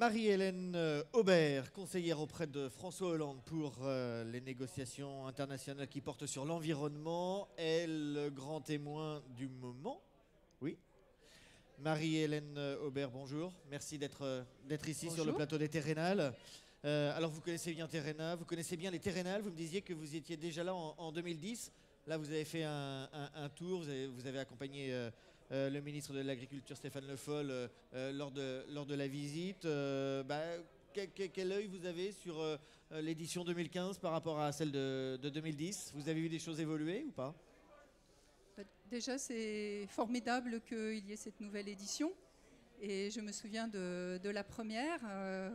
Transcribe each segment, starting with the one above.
Marie-Hélène Aubert, conseillère auprès de François Hollande pour les négociations internationales qui portent sur l'environnement, est le grand témoin du moment. Oui. Marie-Hélène Aubert, bonjour. Merci d'être ici sur le plateau des Terrénales. Alors vous connaissez bien Terrena, vous connaissez bien les Terrénales. Vous me disiez que vous étiez déjà là en 2010. Là, vous avez fait un tour, vous avez accompagné le ministre de l'Agriculture, Stéphane Le Foll, lors de la visite. Quel œil vous avez sur l'édition 2015 par rapport à celle de 2010? Vous avez vu des choses évoluer ou pas? Déjà, c'est formidable qu'il y ait cette nouvelle édition. Et je me souviens de la première,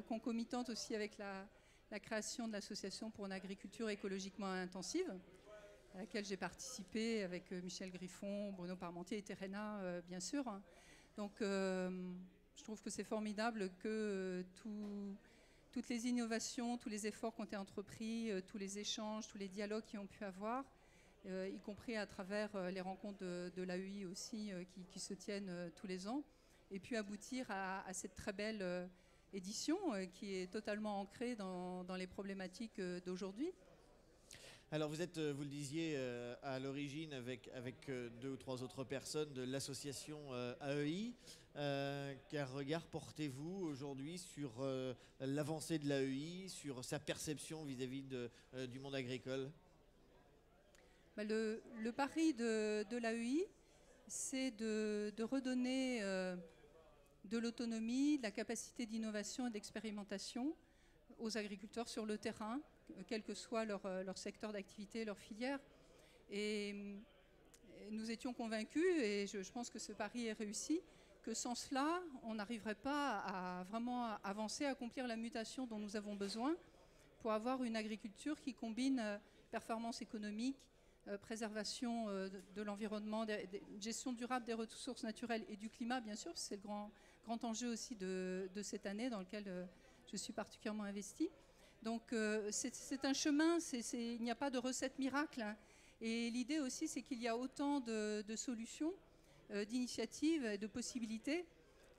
concomitante aussi avec la création de l'Association pour une agriculture écologiquement intensive, à laquelle j'ai participé avec Michel Griffon, Bruno Parmentier et Terrena, bien sûr. Donc, je trouve que c'est formidable que toutes les innovations, tous les efforts qui ont été entrepris, tous les échanges, tous les dialogues qui ont pu avoir, y compris à travers les rencontres de l'AEI aussi, qui se tiennent tous les ans, et puis aboutir à cette très belle édition qui est totalement ancrée dans les problématiques d'aujourd'hui. Alors vous êtes, vous le disiez, à l'origine avec deux ou trois autres personnes de l'association AEI. Quel regard portez-vous aujourd'hui sur l'avancée de l'AEI, sur sa perception vis-à-vis du monde agricole? Le pari de l'AEI, c'est de redonner de l'autonomie, de la capacité d'innovation et d'expérimentation aux agriculteurs sur le terrain, quel que soit leur secteur d'activité, leur filière. Et nous étions convaincus, et je pense que ce pari est réussi, que sans cela, on n'arriverait pas à vraiment avancer, à accomplir la mutation dont nous avons besoin pour avoir une agriculture qui combine performance économique, préservation de l'environnement, gestion durable des ressources naturelles et du climat, bien sûr, c'est le grand enjeu aussi de cette année dans lequel je suis particulièrement investie. Donc c'est un chemin, il n'y a pas de recette miracle, hein. Et l'idée aussi, c'est qu'il y a autant de solutions, d'initiatives et de possibilités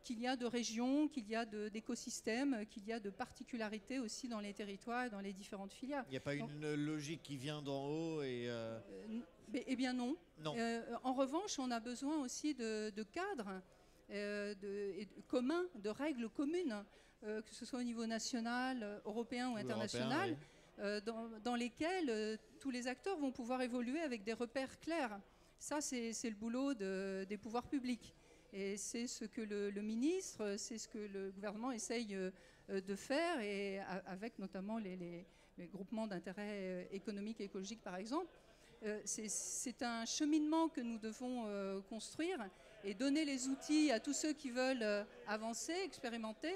qu'il y a de régions, qu'il y a d'écosystèmes, qu'il y a de particularités aussi dans les territoires et dans les différentes filières. Il n'y a pas une logique qui vient d'en haut et... Eh bien non. Non. En revanche, on a besoin aussi de cadres communs, de règles communes, que ce soit au niveau national, européen ou international, dans lesquelles tous les acteurs vont pouvoir évoluer avec des repères clairs. Ça, c'est le boulot des pouvoirs publics. Et c'est ce que le ministre, c'est ce que le gouvernement essaye de faire, et avec notamment les groupements d'intérêt économique et écologique, par exemple. C'est un cheminement que nous devons construire et donner les outils à tous ceux qui veulent avancer, expérimenter,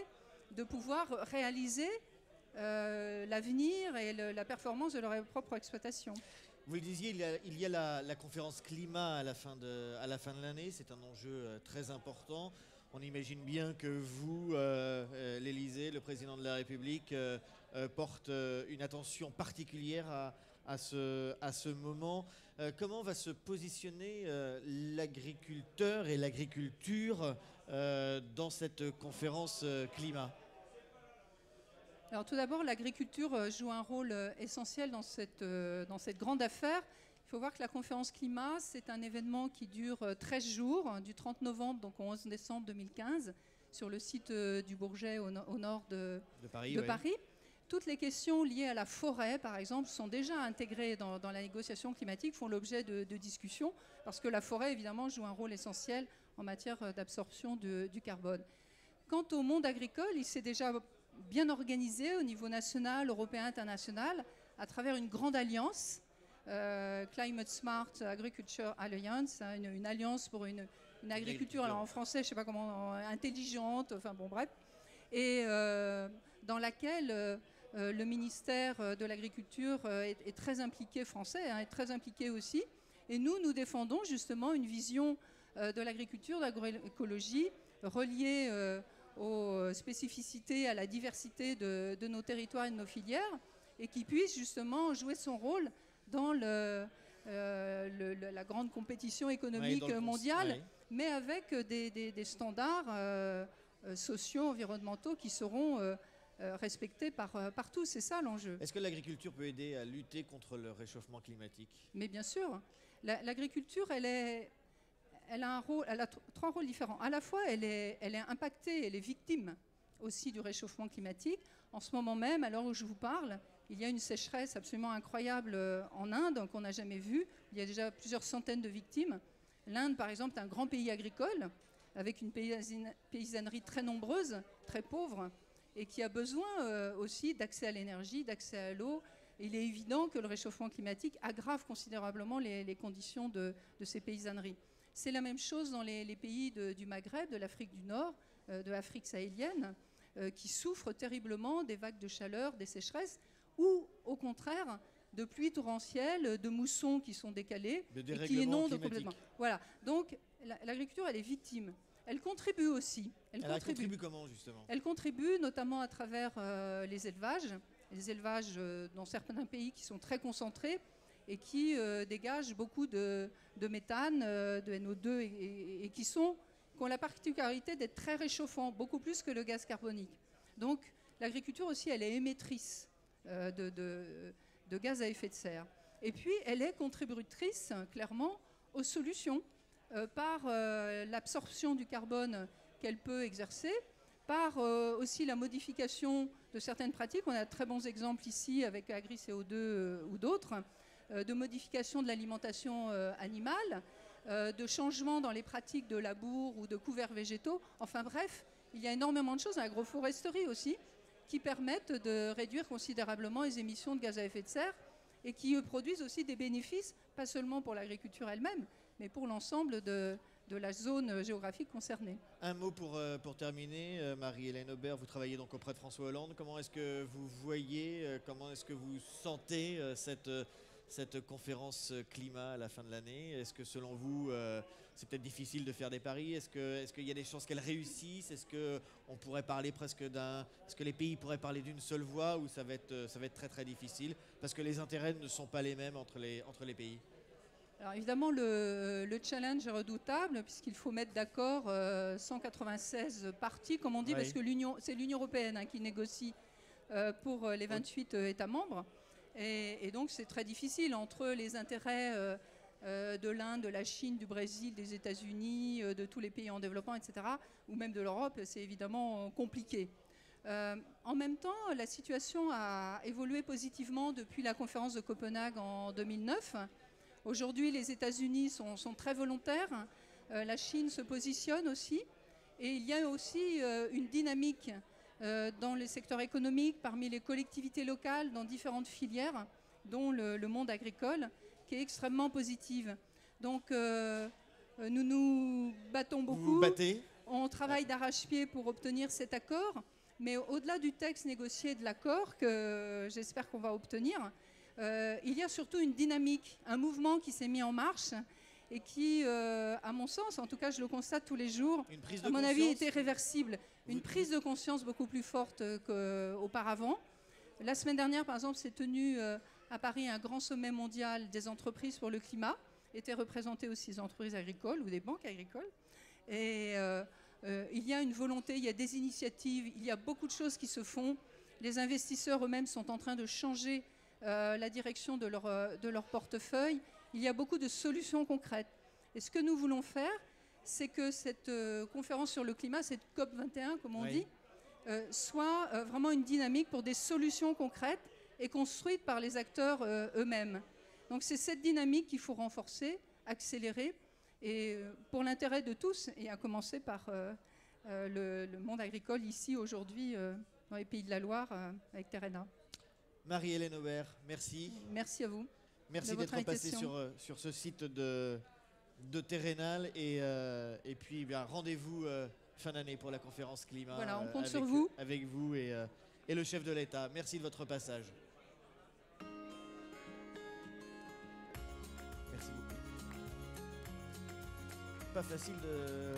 de pouvoir réaliser l'avenir et la performance de leur propre exploitation. Vous le disiez, il y a la conférence climat à la fin de l'année. C'est un enjeu très important. On imagine bien que vous, l'Élysée, le président de la République, porte une attention particulière à ce moment. Comment va se positionner l'agriculteur et l'agriculture dans cette conférence climat ? Alors tout d'abord, l'agriculture joue un rôle essentiel dans cette grande affaire. Il faut voir que la conférence climat, c'est un événement qui dure 13 jours, du 30 novembre donc au 11 décembre 2015, sur le site du Bourget au nord de Paris. Toutes les questions liées à la forêt, par exemple, sont déjà intégrées dans la négociation climatique, font l'objet de discussions, parce que la forêt, évidemment, joue un rôle essentiel en matière d'absorption du carbone. Quant au monde agricole, il s'est déjà bien organisé au niveau national, européen, international, à travers une grande alliance, Climate Smart Agriculture Alliance, hein, une alliance pour une agriculture, alors en français, je ne sais pas comment, intelligente, enfin bon, bref, et dans laquelle le ministère de l'Agriculture est très impliqué, français, hein, est très impliqué aussi. Et nous défendons justement une vision de l'agriculture, de l'agroécologie, reliée aux spécificités, à la diversité de nos territoires et de nos filières, et qui puisse justement jouer son rôle dans la grande compétition économique mondiale, mais avec des standards sociaux, environnementaux qui seront respectés par tous. C'est ça l'enjeu. Est-ce que l'agriculture peut aider à lutter contre le réchauffement climatique? Mais bien sûr, l'agriculture, elle a trois rôles différents. À la fois, elle est impactée, elle est victime aussi du réchauffement climatique. En ce moment même, à l'heure où je vous parle, il y a une sécheresse absolument incroyable en Inde qu'on n'a jamais vue. Il y a déjà plusieurs centaines de victimes. L'Inde, par exemple, est un grand pays agricole avec une paysannerie très nombreuse, très pauvre, et qui a besoin aussi d'accès à l'énergie, d'accès à l'eau. Il est évident que le réchauffement climatique aggrave considérablement les conditions de ces paysanneries. C'est la même chose dans les pays du Maghreb, de l'Afrique du Nord, de l'Afrique sahélienne, qui souffrent terriblement des vagues de chaleur, des sécheresses, ou au contraire de pluies torrentielles, de moussons qui sont décalés et qui inondent complètement. Voilà. Donc l'agriculture, elle est victime. Elle contribue aussi. Elle contribue comment, justement? Elle contribue notamment à travers les élevages dans certains pays qui sont très concentrés et qui dégagent beaucoup de méthane, de NO2 et qui ont la particularité d'être très réchauffants, beaucoup plus que le gaz carbonique. Donc l'agriculture aussi, elle est émettrice de gaz à effet de serre. Et puis, elle est contributrice, clairement, aux solutions, par l'absorption du carbone qu'elle peut exercer, par aussi la modification de certaines pratiques. On a de très bons exemples ici avec AgriCO2 ou d'autres, de modification de l'alimentation animale, de changements dans les pratiques de labour ou de couverts végétaux. Enfin bref, il y a énormément de choses, l'agroforesterie aussi, qui permettent de réduire considérablement les émissions de gaz à effet de serre et qui produisent aussi des bénéfices, pas seulement pour l'agriculture elle-même, mais pour l'ensemble de la zone géographique concernée. Un mot pour terminer, Marie-Hélène Aubert, vous travaillez donc auprès de François Hollande. Comment est-ce que vous voyez, comment est-ce que vous sentez cette conférence climat à la fin de l'année? Est-ce que selon vous, c'est peut-être difficile de faire des paris? Est-ce qu'il y a des chances qu'elle réussisse? Est-ce qu'on pourrait parler presque est-ce que les pays pourraient parler d'une seule voix, ou ça va être très très difficile parce que les intérêts ne sont pas les mêmes entre les pays? Alors évidemment, le challenge est redoutable puisqu'il faut mettre d'accord 196 parties, comme on dit, oui. Parce que c'est l'Union européenne qui négocie pour les 28 États membres. Et donc c'est très difficile entre les intérêts de l'Inde, de la Chine, du Brésil, des États-Unis, de tous les pays en développement, etc., ou même de l'Europe. C'est évidemment compliqué. En même temps, la situation a évolué positivement depuis la conférence de Copenhague en 2009. Aujourd'hui, les États-Unis sont très volontaires. La Chine se positionne aussi. Et il y a aussi une dynamique dans les secteurs économiques, parmi les collectivités locales, dans différentes filières, dont le monde agricole, qui est extrêmement positive. Donc, nous nous battons beaucoup. Vous vous battez ? On travaille d'arrache-pied pour obtenir cet accord. Mais au-delà du texte négocié de l'accord, que j'espère qu'on va obtenir, il y a surtout une dynamique, un mouvement qui s'est mis en marche et qui, à mon sens, en tout cas je le constate tous les jours, à mon avis était réversible. Une prise de conscience beaucoup plus forte qu'auparavant. La semaine dernière, par exemple, s'est tenu à Paris un grand sommet mondial des entreprises pour le climat. Étaient représentées aussi des entreprises agricoles ou des banques agricoles. Et il y a une volonté, il y a des initiatives, il y a beaucoup de choses qui se font. Les investisseurs eux-mêmes sont en train de changer la direction de leur portefeuille. Il y a beaucoup de solutions concrètes. Et ce que nous voulons faire, c'est que cette conférence sur le climat, cette COP21, comme on dit, soit vraiment une dynamique pour des solutions concrètes et construites par les acteurs eux-mêmes. Donc c'est cette dynamique qu'il faut renforcer, accélérer, et pour l'intérêt de tous, et à commencer par le monde agricole ici, aujourd'hui, dans les Pays de la Loire, avec Terrena. Marie-Hélène Aubert, merci. Merci à vous. Merci d'être passée sur ce site de Terrenal. Et puis rendez-vous fin d'année pour la conférence climat. Voilà, on compte sur vous. Avec vous et le chef de l'État. Merci de votre passage. Merci beaucoup. Pas facile de